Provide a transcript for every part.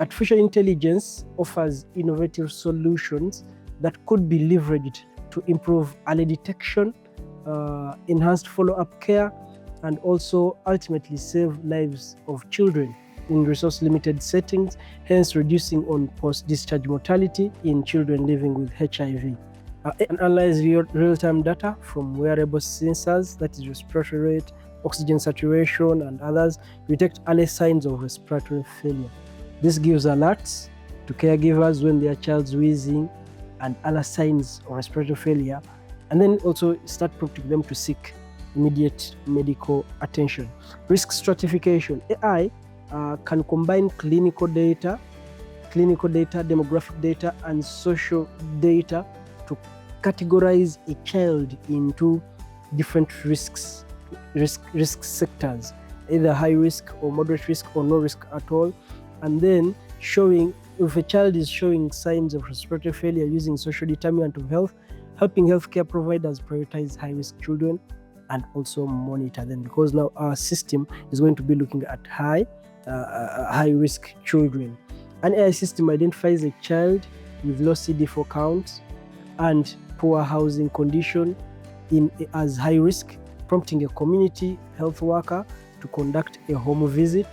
Artificial intelligence offers innovative solutions that could be leveraged to improve early detection, enhanced follow-up care, and also ultimately save lives of children in resource-limited settings, hence reducing on post-discharge mortality in children living with HIV. It analyzes real-time data from wearable sensors, that is respiratory rate, oxygen saturation, and others, detect early signs of respiratory failure. This gives alerts to caregivers when their child's wheezing and other signs of respiratory failure, and then also start prompting them to seek immediate medical attention. Risk stratification. AI can combine clinical data, demographic data, and social data to categorize a child into different risk sectors, either high risk or moderate risk or no risk at all, and then showing if a child is showing signs of respiratory failure using social determinant of health, helping healthcare providers prioritize high-risk children and also monitor them, because now our system is going to be looking at high-risk children. An AI system identifies a child with low CD4 counts and poor housing condition as high risk, prompting a community health worker to conduct a home visit,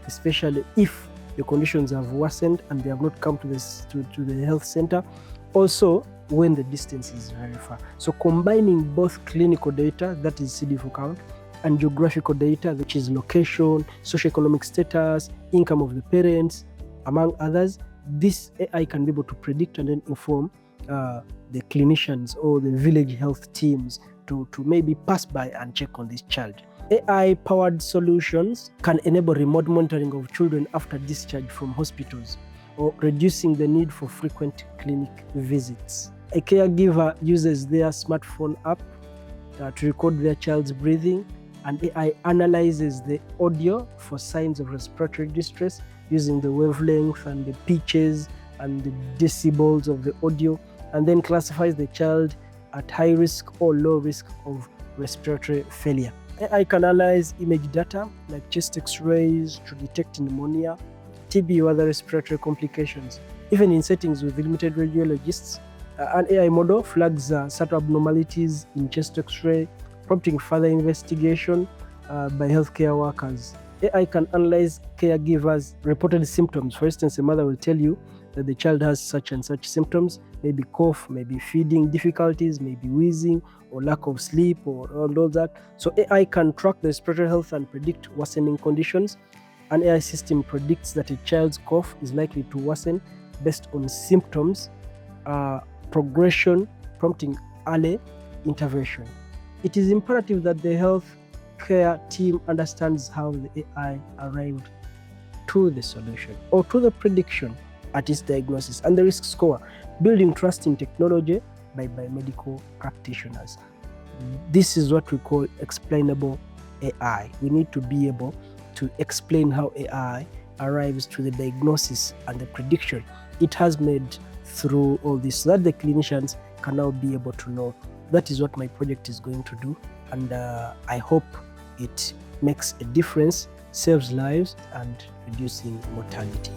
especially if the conditions have worsened and they have not come to the health center. Also, when the distance is very far. So combining both clinical data, that is CD4 count, and geographical data, which is location, socioeconomic status, income of the parents, among others, this AI can be able to predict and then inform the clinicians or the village health teams to maybe pass by and check on this child. AI-powered solutions can enable remote monitoring of children after discharge from hospitals, or reducing the need for frequent clinic visits. A caregiver uses their smartphone app to record their child's breathing, and AI analyzes the audio for signs of respiratory distress using the wavelength and the pitches and the decibels of the audio, and then classifies the child at high risk or low risk of respiratory failure. AI can analyze image data like chest x-rays to detect pneumonia, TB, or other respiratory complications. Even in settings with limited radiologists, an AI model flags certain abnormalities in chest x-ray, prompting further investigation by healthcare workers. AI can analyze caregivers' reported symptoms. For instance, a mother will tell you that the child has such and such symptoms, maybe cough, maybe feeding difficulties, maybe wheezing, or lack of sleep, or all that. So AI can track the respiratory health and predict worsening conditions. An AI system predicts that a child's cough is likely to worsen based on symptoms, progression, prompting early intervention. It is imperative that the healthcare team understands how the AI arrived to the solution or to the prediction at its diagnosis and the risk score, building trust in technology by biomedical practitioners. This is what we call explainable AI. We need to be able to explain how AI arrives to the diagnosis and the prediction it has made through all this, so that the clinicians can now be able to know. That is what my project is going to do, and I hope it makes a difference, saves lives, and reducing mortality.